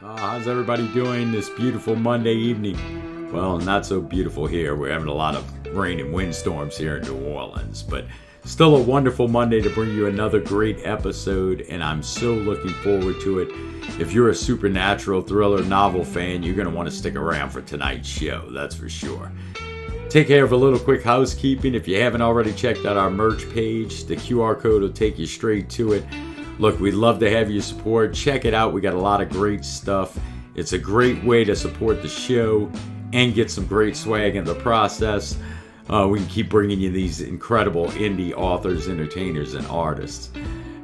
How's everybody doing this beautiful Monday evening? Well, not so beautiful here. We're having a lot of rain and windstorms here in New Orleans, but still a wonderful Monday to bring you another great episode, and I'm so looking forward to it. If you're a supernatural thriller novel fan, you're going to want to stick around for tonight's show, that's for sure. Take care of a little quick housekeeping. If you haven't already checked out our merch page, the QR code will take you straight to it. Look, we'd love to have your support. Check it out. We got a lot of great stuff. It's a great way to support the show and get some great swag in the process. We can keep bringing you these incredible indie authors, entertainers, and artists.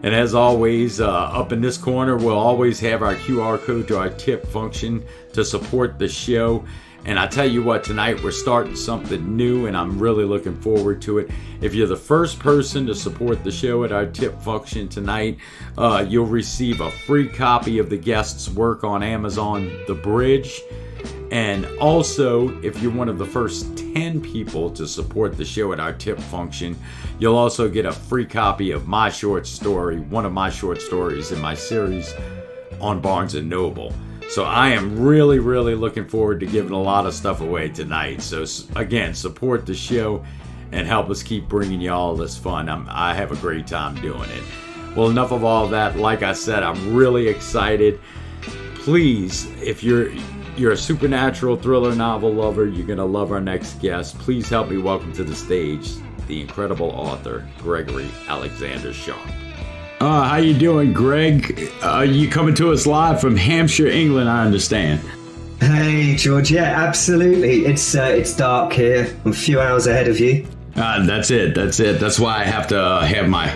And as always, up in this corner, we'll always have our QR code to our tip function to support the show. And I tell you what, tonight we're starting something new, and I'm really looking forward to it. If you're the first person to support the show at our tip function tonight, you'll receive a free copy of the guest's work on Amazon, The Bridge. And also, if you're one of the first 10 people to support the show at our tip function, you'll also get a free copy of my short story, one of my short stories in my series on Barnes & Noble. So I am really, really looking forward to giving a lot of stuff away tonight. So again, support the show and help us keep bringing you all this fun. I have a great time doing it. Well, enough of all that. Like I said, I'm really excited. Please, if you're a supernatural thriller novel lover, you're going to love our next guest. Please help me welcome to the stage the incredible author, Gregory Alexander Sharp. How you doing, Greg? You coming to us live from Hampshire, England, I understand. Hey, George. Yeah, absolutely. It's dark here. I'm a few hours ahead of you. That's it. That's why I have to have my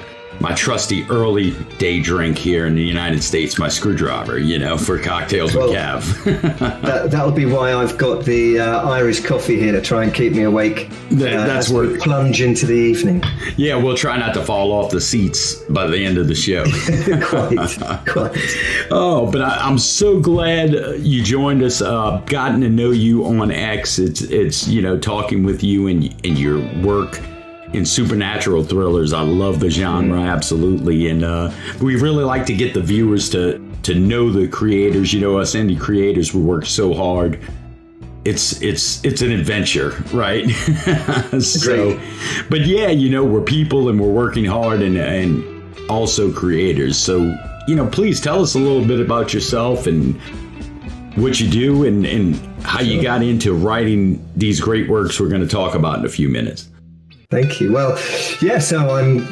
trusty early day drink here in the United States, my screwdriver, for cocktails with Cav. That'll be why I've got the Irish coffee here to try and keep me awake that's as we plunge into the evening. Yeah, we'll try not to fall off the seats by the end of the show. Quite. Oh, but I'm so glad you joined us. Gotten to know you on X. It's talking with you and your work in supernatural thrillers. I love the genre, absolutely. And we really like to get the viewers to know the creators. Us indie creators, we work so hard. It's an adventure, right? So, but yeah, we're people and we're working hard and also creators. So, please tell us a little bit about yourself and what you do and how you got into writing these great works we're going to talk about in a few minutes. Thank you. Well, yeah, so I'm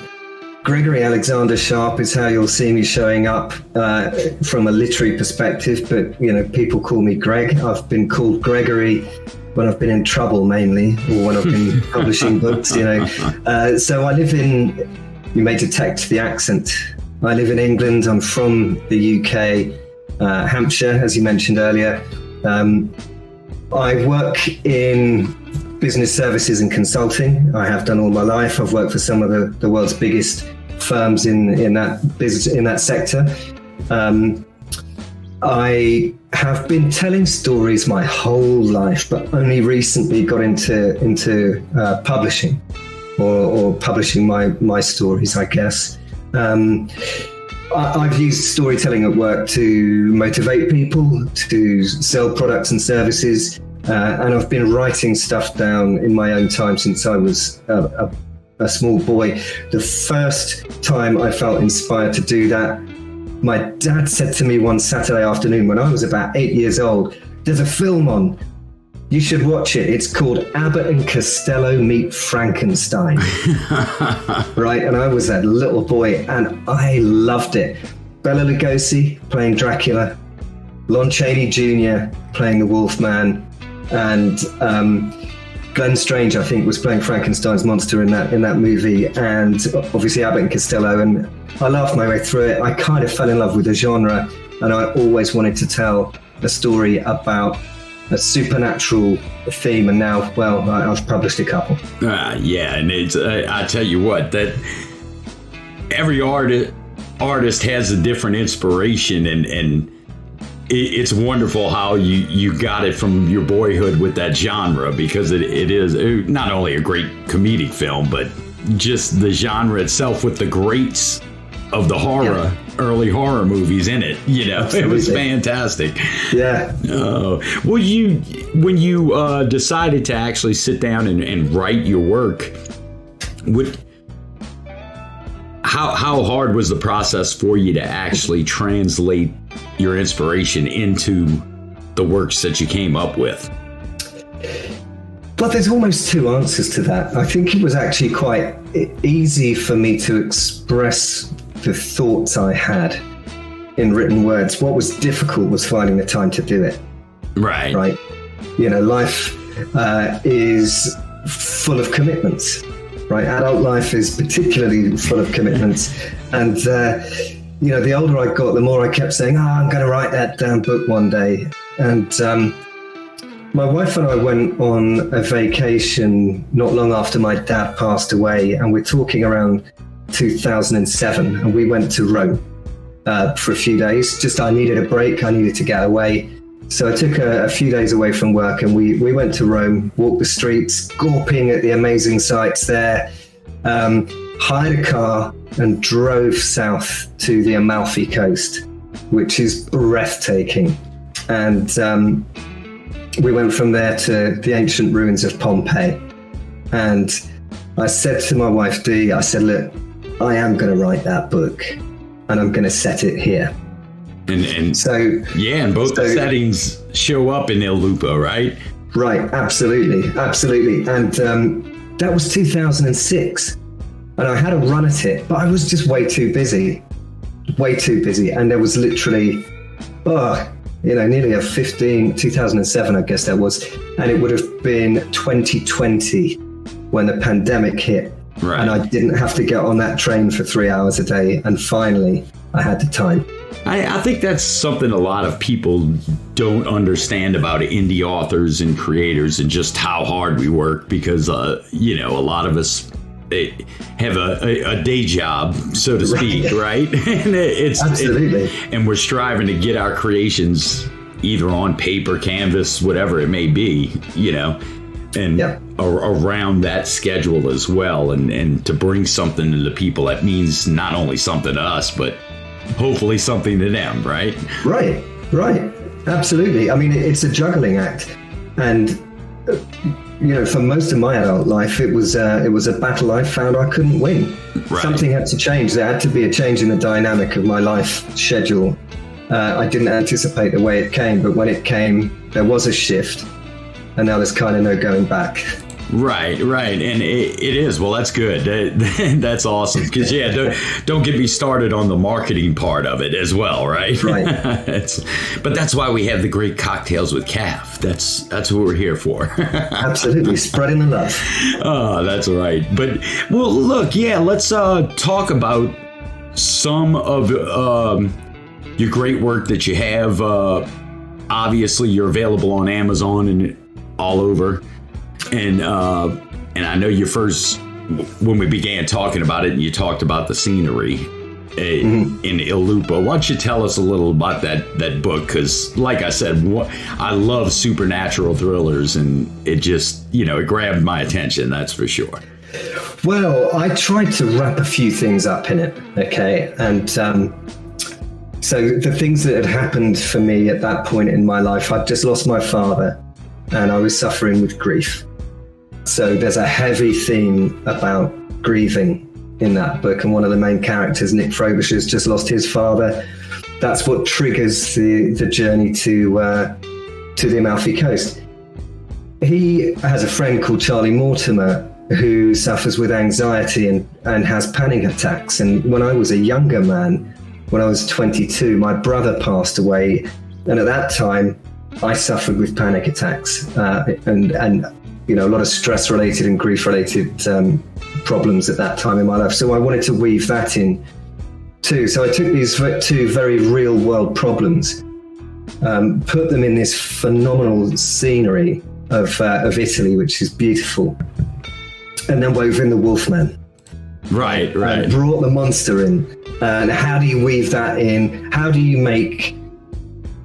Gregory Alexander Sharp is how you'll see me showing up from a literary perspective, but, people call me Greg. I've been called Gregory when I've been in trouble mainly, or when I've been publishing books, So I live you may detect the accent. I live in England. I'm from the UK, Hampshire, as you mentioned earlier. I work in business services and consulting. I have done all my life. I've worked for some of the world's biggest firms in that business, in that sector. I have been telling stories my whole life, but only recently got into publishing or publishing my stories, I guess. I've used storytelling at work to motivate people, to sell products and services. And I've been writing stuff down in my own time since I was a small boy. The first time I felt inspired to do that, my dad said to me one Saturday afternoon when I was about 8 years old, "There's a film on. You should watch it. It's called Abbott and Costello Meet Frankenstein." Right? And I was a little boy and I loved it. Bela Lugosi playing Dracula, Lon Chaney Jr. playing the Wolfman, and Glenn Strange, I think, was playing Frankenstein's monster in that movie, and obviously Abbott and Costello. And I laughed my way through it. I kind of fell in love with the genre, and I always wanted to tell a story about a supernatural theme, and now, well, I've published a couple. Yeah, and it's I tell you what, that every artist has a different inspiration, and it's wonderful how you got it from your boyhood with that genre, because it is not only a great comedic film, but just the genre itself with the greats of the horror, early horror movies in it. You know, Absolutely. It was fantastic. Yeah. Well, when you decided to actually sit down and write your work, how hard was the process for you to actually translate your inspiration into the works that you came up with? Well, there's almost two answers to that. I think it was actually quite easy for me to express the thoughts I had in written words. What was difficult was finding the time to do it. Right. Right. You know, life is full of commitments, right? Adult life is particularly full of commitments. And, you know, the older I got, the more I kept saying, I'm going to write that damn book one day. And my wife and I went on a vacation not long after my dad passed away, and we're talking around 2007, and we went to Rome for a few days. I needed a break. I needed to get away. So I took a few days away from work, and we went to Rome, walked the streets, gawping at the amazing sights there, hired a car and drove south to the Amalfi Coast, which is breathtaking. And we went from there to the ancient ruins of Pompeii. And I said to my wife, Dee, I said, look, I am going to write that book, and I'm going to set it here. And so, yeah, and both the settings show up in El Lupo, right? Right, absolutely. And that was 2006. And I had a run at it, but I was just way too busy. And there was literally, nearly 2007, I guess that was. And it would have been 2020 when the pandemic hit. Right. And I didn't have to get on that train for 3 hours a day. And finally, I had the time. I think that's something a lot of people don't understand about indie authors and creators, and just how hard we work, because, a lot of us have a day job, so to speak, right? And Absolutely. And we're striving to get our creations either on paper, canvas, whatever it may be, and around that schedule as well. And to bring something to the people that means not only something to us, but hopefully something to them, right? Right. Absolutely. I mean, it's a juggling act. And, for most of my adult life, it was a battle I found I couldn't win. Right. Something had to change. There had to be a change in the dynamic of my life schedule. I didn't anticipate the way it came, but when it came, there was a shift. And now there's kind of no going back. Right. And it is. Well, that's good. That's awesome. Because, don't get me started on the marketing part of it as well, right? Right. But that's why we have the great cocktails with Calf. That's what we're here for. Absolutely. Spreading the love. Oh, that's right. But, well, look, let's talk about some of your great work that you have. Obviously, you're available on Amazon and all over. And I know you first, when we began talking about it, and you talked about the scenery in El Lupo. Why don't you tell us a little about that book? Because, like I said, I love supernatural thrillers, and it just, it grabbed my attention, that's for sure. Well, I tried to wrap a few things up in it, okay? And so the things that had happened for me at that point in my life, I'd just lost my father, and I was suffering with grief. So there's a heavy theme about grieving in that book, and one of the main characters, Nick Frobisher, has just lost his father. That's what triggers the journey to the Amalfi Coast. He has a friend called Charlie Mortimer who suffers with anxiety and has panic attacks. And when I was a younger man, when I was 22, my brother passed away, and at that time I suffered with panic attacks and a lot of stress-related and grief-related problems at that time in my life. So I wanted to weave that in too. So I took these two very real-world problems put them in this phenomenal scenery of Italy, which is beautiful, and then wove in the Wolfman. Right. Brought the monster in. And how do you weave that in? How do you make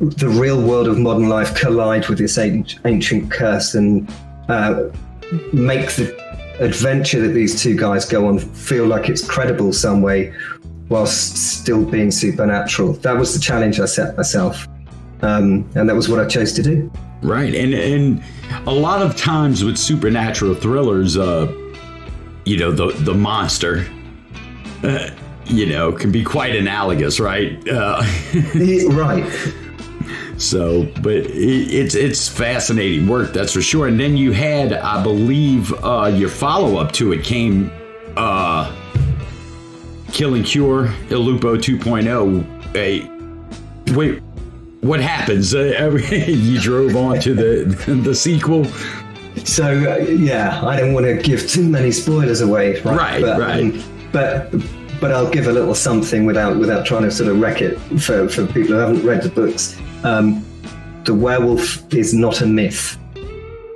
the real world of modern life collide with this ancient curse and make the adventure that these two guys go on feel like it's credible some way whilst still being supernatural? That was the challenge I set myself. And that was what I chose to do. Right. And a lot of times with supernatural thrillers, the monster, can be quite analogous, right? Right. So, but it's fascinating work, that's for sure. And then you had, I believe, your follow-up to it came, Kill and Cure, LUPO 2.0. Wait, what happens? You drove on to the sequel? So, I don't want to give too many spoilers away. Right. But I'll give a little something without trying to sort of wreck it for people who haven't read the books. The werewolf is not a myth.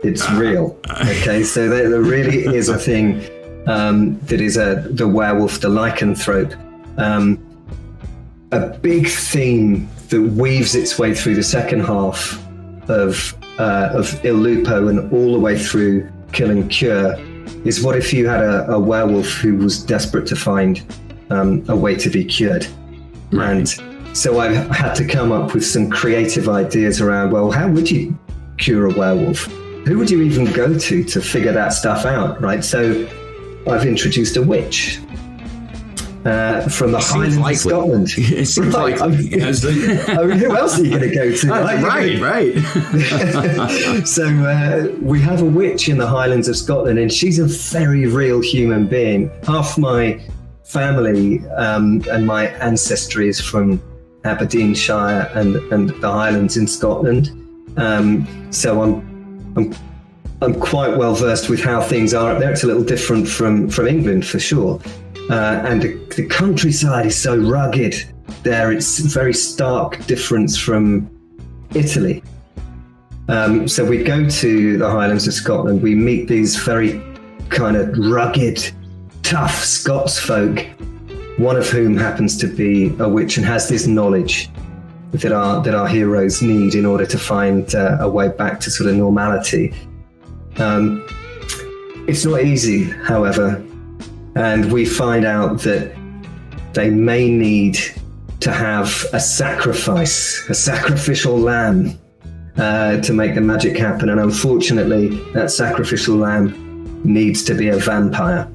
It's real. Okay, so there really is a thing that is the werewolf, the lycanthrope. A big theme that weaves its way through the second half of Il Lupo and all the way through Kill and Cure is, what if you had a werewolf who was desperate to find a way to be cured? Right. And so I had to come up with some creative ideas around, well, how would you cure a werewolf? Who would you even go to figure that stuff out, right? So I've introduced a witch from the Highlands of Scotland. It seems right. likely. I mean, who else are you going to go to? Right. So we have a witch in the Highlands of Scotland, and she's a very real human being. Half my family and my ancestry is from Aberdeenshire and the Highlands in Scotland. So I'm quite well versed with how things are up there. It's a little different from England for sure. And the countryside is so rugged there. It's a very stark difference from Italy. So we go to the Highlands of Scotland. We meet these very kind of rugged, tough Scots folk, one of whom happens to be a witch and has this knowledge that our heroes need in order to find a way back to sort of normality. It's not easy, however, and we find out that they may need to have a sacrificial lamb to make the magic happen, and unfortunately that sacrificial lamb needs to be a vampire.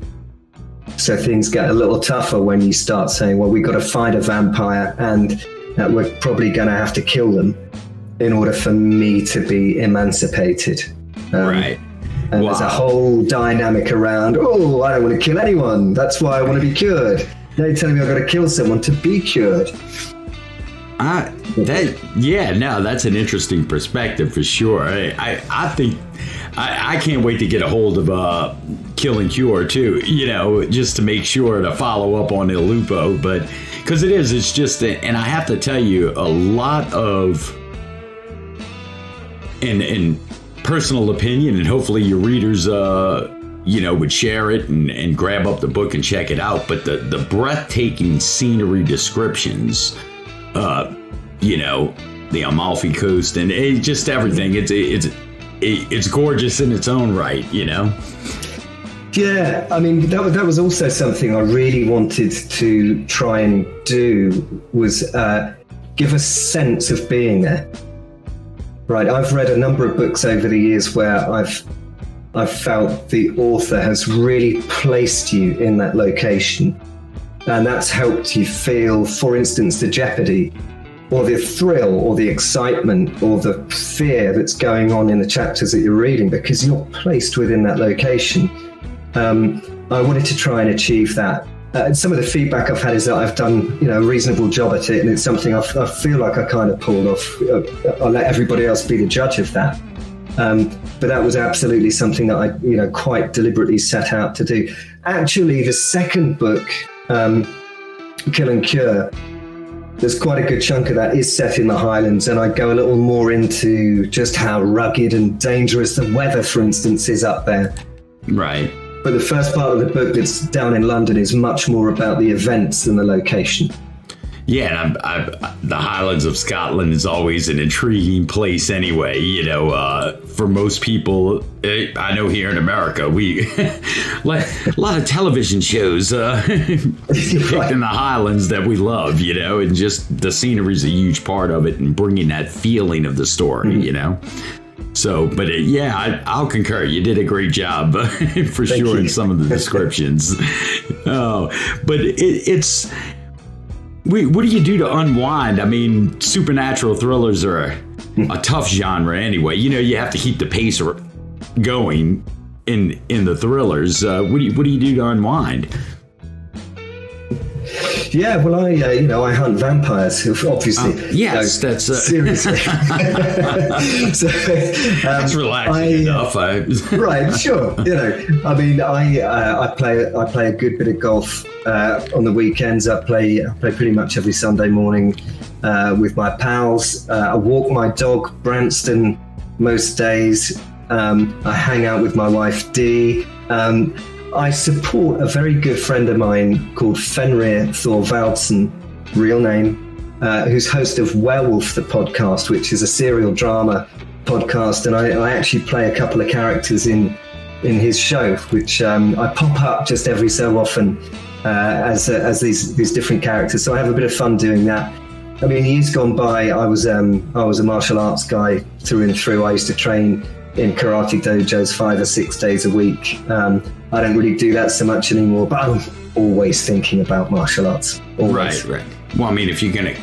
So things get a little tougher when you start saying, well, we've got to find a vampire, and we're probably going to have to kill them in order for me to be emancipated. Right. And There's a whole dynamic around, I don't want to kill anyone. That's why I want to be cured. Now you're telling me I've got to kill someone to be cured. That's an interesting perspective for sure. I think I can't wait to get a hold of Kill and Cure too, just to make sure to follow up on Il Lupo, but because it's just, and I have to tell you, a lot of, in personal opinion, and hopefully your readers, would share it and grab up the book and check it out, but the breathtaking scenery descriptions, the Amalfi Coast and just everything. It's gorgeous in its own right, Yeah, I mean, that was also something I really wanted to try and do, was give a sense of being there. Right, I've read a number of books over the years where I've felt the author has really placed you in that location, and that's helped you feel, for instance, the jeopardy or the thrill or the excitement or the fear that's going on in the chapters that you're reading, because you're placed within that location. I wanted to try and achieve that. Some of the feedback I've had is that I've done, a reasonable job at it, and it's something I feel like I kind of pulled off. I'll let everybody else be the judge of that. But that was absolutely something that I, quite deliberately set out to do. Actually, the second book, Kill and Cure, there's quite a good chunk of that is set in the Highlands, and I go a little more into just how rugged and dangerous the weather, for instance, is up there. Right. But the first part of the book that's down in London is much more about the events than the location. Yeah, and the Highlands of Scotland is always an intriguing place anyway. You know, for most people, I know here in America, we like a lot of television shows depicting the Highlands that we love, you know, and just the scenery is a huge part of it and bringing that feeling of the story, you know. So, but I'll concur. You did a great job for sure in some of the descriptions. But it's... What do you do to unwind? I mean, supernatural thrillers are a tough genre anyway. You know, you have to keep the pace going in the thrillers. What do you do to unwind? Yeah, well, I hunt vampires, obviously. Yes, that's seriously. So, that's relaxing enough. Right, sure. You know, I mean, I play a good bit of golf on the weekends. I play pretty much every Sunday morning with my pals. I walk my dog Branston most days. I hang out with my wife Dee. I support a very good friend of mine called Fenrir Thorvaldsen, real name, who's host of Werewolf, the podcast, which is a serial drama podcast. And I actually play a couple of characters in his show, which I pop up just every so often as these different characters. So I have a bit of fun doing that. I mean, years gone by, I was a martial arts guy through and through. I used to train in karate dojos 5 or 6 days a week. I don't really do that so much anymore, but I'm always thinking about martial arts. Always. Right. Well, I mean, if you're gonna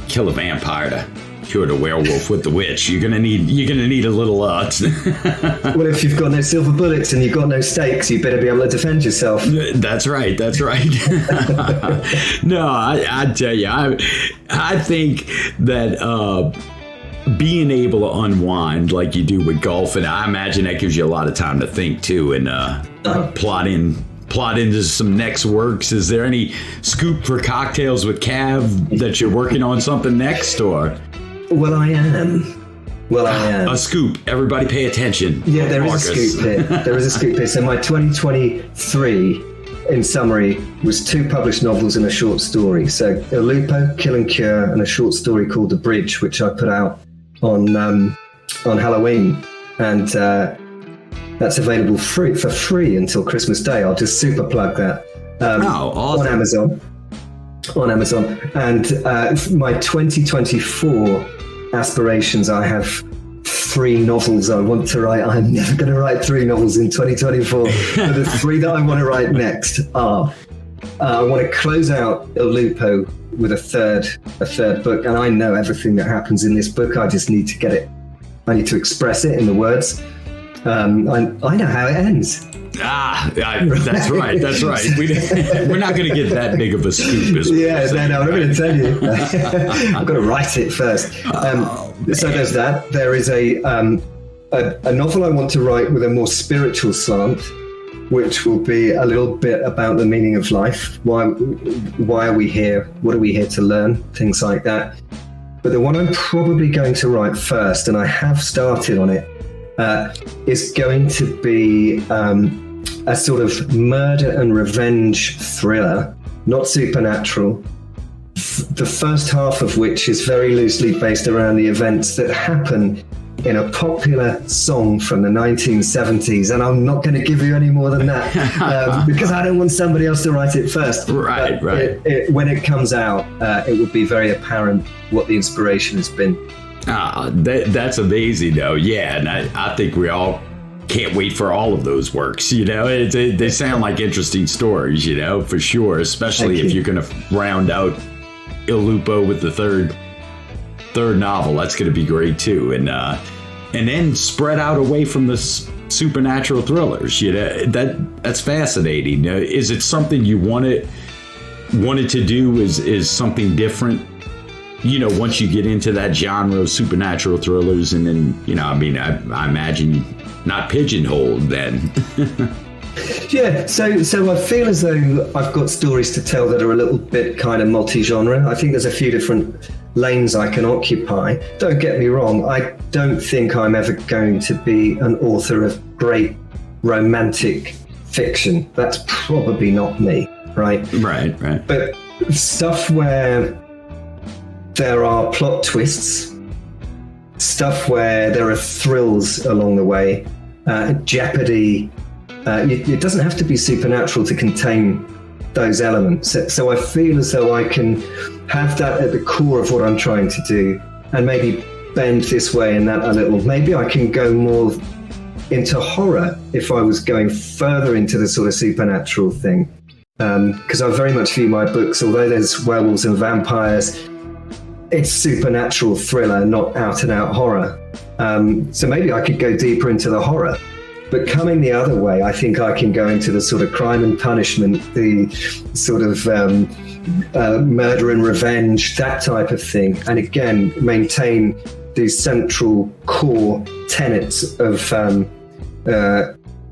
kill a vampire to cure the werewolf with the witch, you're gonna need a little Well, if you've got no silver bullets and you've got no stakes, you better be able to defend yourself. That's right. No, I tell you, I think that being able to unwind like you do with golf, and I imagine that gives you a lot of time to think too, and plot into some next works. Is there any scoop for Cocktails with Cav that you're working on something next, or? Well, I am. A scoop. Everybody pay attention. Yeah, there is a scoop here. There is a scoop here. So my 2023, in summary, was 2 published novels and a short story. So LUPO, Kill and Cure, and a short story called The Bridge, which I put out on Halloween. And that's available for free until Christmas Day. I'll just super plug that. Awesome. On Amazon. And my 2024 aspirations, I have 3 novels I want to write. I'm never going to write 3 novels in 2024. But the 3 that I want to write next are, I want to close out El Lupo with a third book. And I know everything that happens in this book. I just need to get it. I need to express it in the words. I know how it ends. That's right. We're not going to get that big of a scoop. I'm going to tell you. I've got to write it first. So there's that. There is a novel I want to write with a more spiritual slant, which will be a little bit about the meaning of life. Why are we here? What are we here to learn? Things like that. But the one I'm probably going to write first, and I have started on it, is going to be a sort of murder and revenge thriller, not supernatural. The first half of which is very loosely based around the events that happen in a popular song from the 1970s, and I'm not going to give you any more than that because I don't want somebody else to write it first. Right. When it comes out, it will be very apparent what the inspiration has been. That's amazing, though. Yeah, and I think we all can't wait for all of those works. You know, they sound like interesting stories. You know, for sure. Especially if you're going to round out Il Lupo with the third novel, that's going to be great too. And then spread out away from the supernatural thrillers. You know, that's fascinating. Is it something you wanted to do? Is something different? You know, once you get into that genre of supernatural thrillers, and then, you know, I mean, I imagine not pigeonholed then. Yeah, so I feel as though I've got stories to tell that are a little bit kind of multi-genre. I think there's a few different lanes I can occupy. Don't get me wrong, I don't think I'm ever going to be an author of great romantic fiction. That's probably not me, right? Right. But stuff where there are plot twists, stuff where there are thrills along the way, jeopardy. It doesn't have to be supernatural to contain those elements. So I feel as though I can have that at the core of what I'm trying to do, and maybe bend this way and that a little. Maybe I can go more into horror if I was going further into the sort of supernatural thing. Because I very much view my books, although there's werewolves and vampires, it's supernatural thriller, not out and out horror. So maybe I could go deeper into the horror. But coming the other way, I think I can go into the sort of crime and punishment, the sort of murder and revenge, that type of thing. And again, maintain these central core tenets of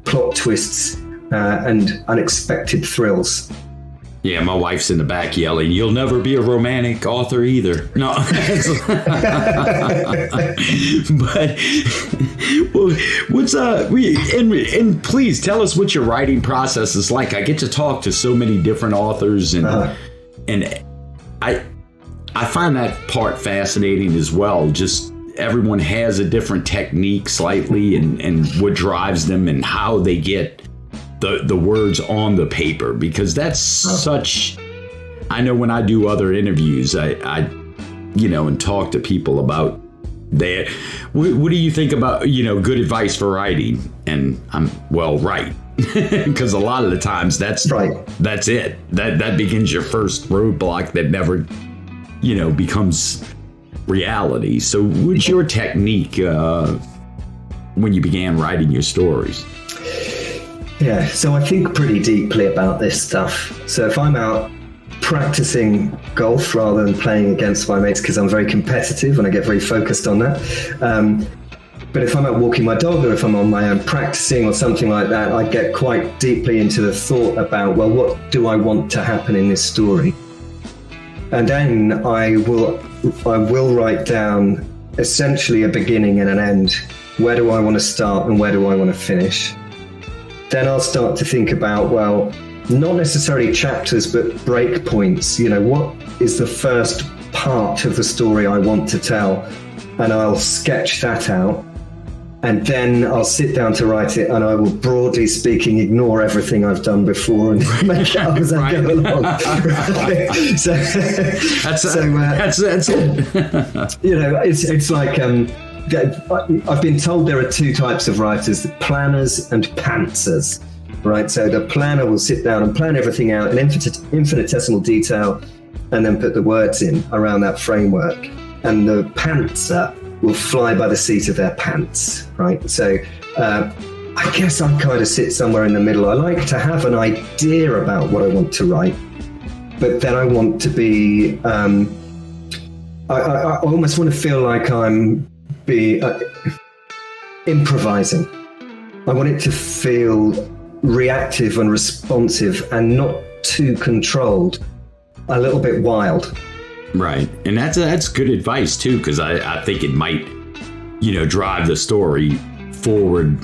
plot twists and unexpected thrills. Yeah, my wife's in the back yelling, "You'll never be a romantic author either." No. But what's and please tell us what your writing process is like. I get to talk to so many different authors, and I find that part fascinating as well. Just everyone has a different technique slightly, and what drives them and how they get the words on the paper, because that's such. I know when I do other interviews, I and talk to people about that. What do you think about good advice for writing? And I'm right, because a lot of the times that's right. That's it. That begins your first roadblock that never becomes reality. So what's your technique when you began writing your stories? Yeah, so I think pretty deeply about this stuff. So if I'm out practicing golf rather than playing against my mates, because I'm very competitive and I get very focused on that. But if I'm out walking my dog, or if I'm on my own practicing or something like that, I get quite deeply into the thought about, well, what do I want to happen in this story? And then I will write down essentially a beginning and an end. Where do I want to start and where do I want to finish? Then I'll start to think about, well, not necessarily chapters, but break points. What is the first part of the story I want to tell? And I'll sketch that out. And then I'll sit down to write it, and I will, broadly speaking, ignore everything I've done before and make it up as I go along. So that's it. It's like I've been told there are two types of writers: planners and pantsers. Right, so the planner will sit down and plan everything out in infinitesimal detail, and then put the words in around that framework. And the pantser will fly by the seat of their pants, right? So I guess I kind of sit somewhere in the middle. I like to have an idea about what I want to write, but then I want to be, I almost want to feel like I'm improvising. I want it to feel reactive and responsive and not too controlled, a little bit wild. Right. And that's good advice too, because I think it might, drive the story forward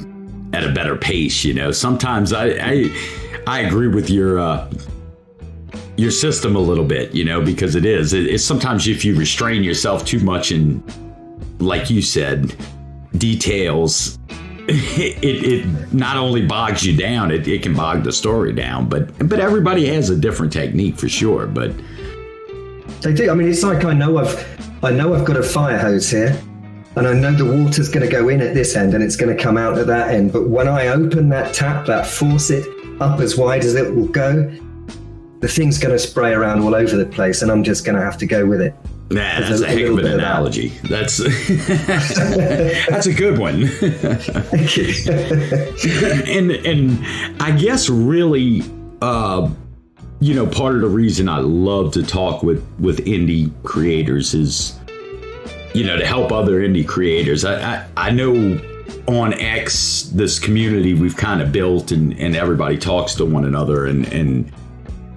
at a better pace. Sometimes I agree with your system a little bit, because it's sometimes if you restrain yourself too much in, like you said, details, it not only bogs you down, it can bog the story down, but everybody has a different technique for sure. But they do. I mean, it's like I know I've got a fire hose here, and I know the water's going to go in at this end and it's going to come out at that end. But when I open that tap, that faucet up as wide as it will go, the thing's going to spray around all over the place, and I'm just going to have to go with it. Nah, that's a heck of an analogy. That's that's a good one. Thank you. and I guess really, part of the reason I love to talk with indie creators is, to help other indie creators. I know on X, this community we've kind of built, and everybody talks to one another, and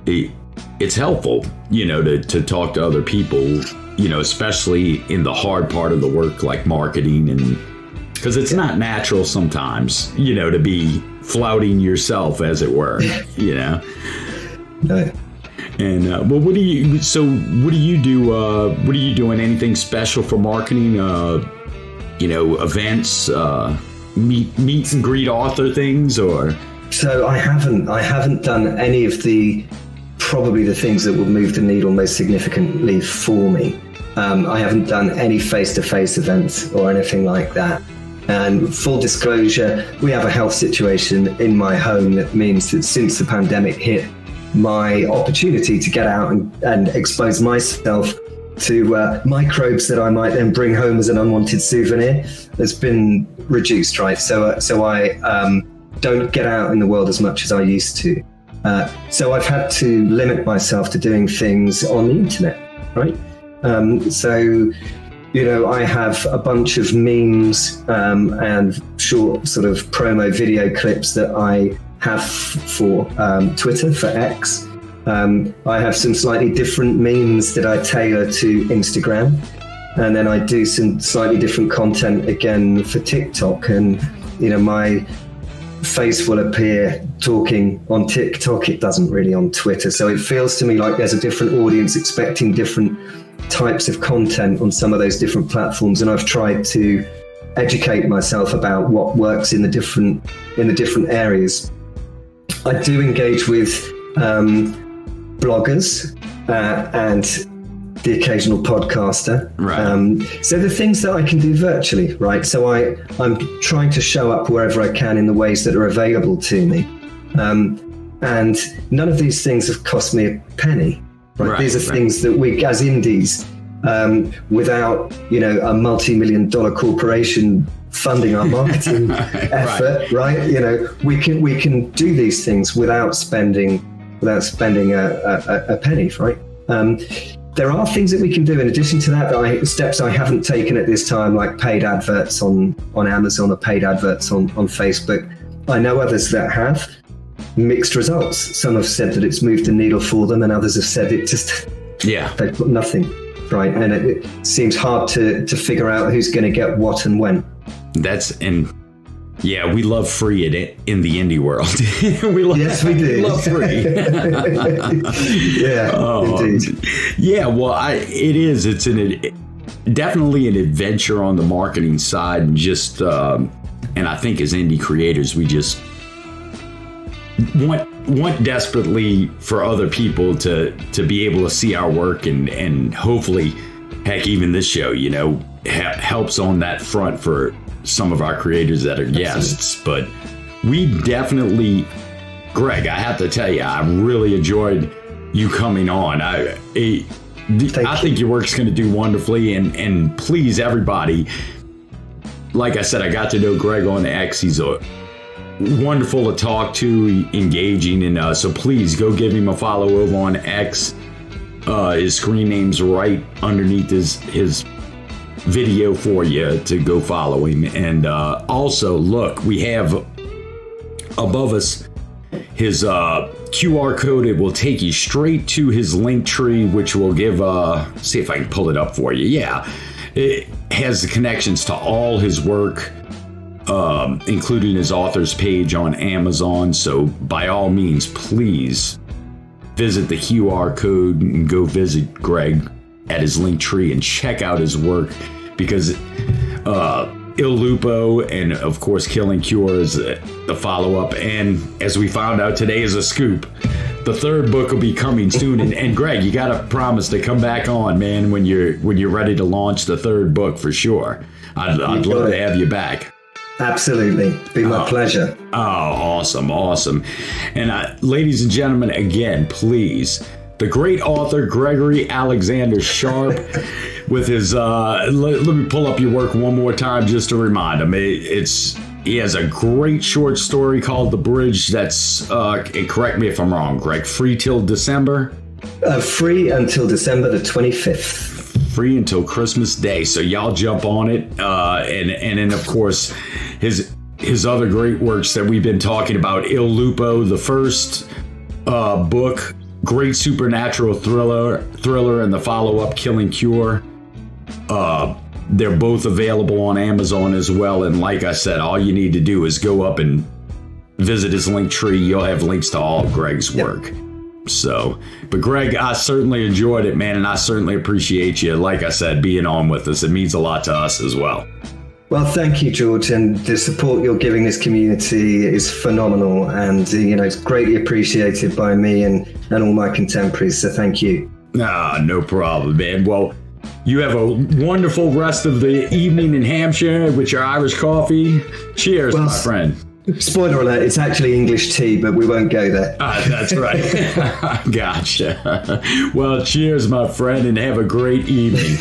it's helpful, to talk to other people, especially in the hard part of the work, like marketing, and because it's not natural sometimes, to be flouting yourself, as it were, No. And well, what do you do? What are you doing? Anything special for marketing? Events, meet and greet author things, or? So I haven't done any of probably the things that will move the needle most significantly for me. I haven't done any face-to-face events or anything like that. And full disclosure, we have a health situation in my home that means that since the pandemic hit, my opportunity to get out and expose myself to microbes that I might then bring home as an unwanted souvenir has been reduced, right? So I don't get out in the world as much as I used to. So I've had to limit myself to doing things on the internet, right? I have a bunch of memes and short sort of promo video clips that I have for Twitter, for X. I have some slightly different memes that I tailor to Instagram. And then I do some slightly different content again for TikTok. And, my face will appear talking on TikTok. It doesn't really on Twitter. So it feels to me like there's a different audience expecting different types of content on some of those different platforms. And I've tried to educate myself about what works in the different areas. I do engage with bloggers and the occasional podcaster. Right. So the things that I can do virtually, right? So I'm trying to show up wherever I can in the ways that are available to me. And none of these things have cost me a penny, right? These are things that we, as indies, without, a multi-million-dollar corporation funding our marketing effort, right? We can do these things without spending a penny, right? There are things that we can do in addition to that, steps I haven't taken at this time, like paid adverts on Amazon or paid adverts on Facebook. I know others that have mixed results. Some have said that it's moved the needle for them, and others have said it just, they've got nothing, right? And it seems hard to figure out who's going to get what and when. We love free in the indie world. Yes, we do. We love free. Indeed. Yeah, well, it's definitely an adventure on the marketing side, and just, and I think as indie creators, we just want desperately for other people to be able to see our work, and hopefully, heck, even this show, helps on that front for some of our creators that are guests. But we definitely, Greg, I have to tell you, I really enjoyed you coming on. I think your work's going to do wonderfully, and please, everybody, like I said, I got to know Greg on X. He's wonderful to talk to, engaging, and so please go give him a follow over on X. His screen name's right underneath his video for you to go follow him. And also, look, we have above us his QR code. It will take you straight to his link tree, which will give see if I can pull it up for you. Yeah, it has the connections to all his work, including his author's page on Amazon. So by all means, please visit the QR code and go visit Greg at his link tree and check out his work, because Il Lupo and of course Killing Cure is the follow-up, and as we found out today is a scoop, the third book will be coming soon. And Greg, you gotta promise to come back on, man, when you're ready to launch the third book for sure. I'd love to have you back. Absolutely. Be my pleasure. Oh, awesome. And ladies and gentlemen, again, please, the great author Gregory Alexander Sharp with his, let me pull up your work one more time just to remind him. He has a great short story called The Bridge that's, and correct me if I'm wrong, Greg, free till December? Free until December the 25th. free until Christmas Day. So y'all jump on it. And then, of course, his other great works that we've been talking about, Il Lupo, the first book, great supernatural thriller, and the follow-up, Killing Cure. They're both available on Amazon as well. And like I said, all you need to do is go up and visit his link tree. You'll have links to all of Greg's work. So, but Greg, I certainly enjoyed it, man. And I certainly appreciate you, like I said, being on with us. It means a lot to us as well. Well, thank you, George. And the support you're giving this community is phenomenal. And, it's greatly appreciated by me and all my contemporaries. So thank you. No problem, man. Well, you have a wonderful rest of the evening in Hampshire with your Irish coffee. Cheers, my friend. Spoiler alert, it's actually English tea, but we won't go there. That's right. Gotcha. Well, cheers, my friend, and have a great evening.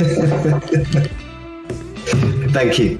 Thank you.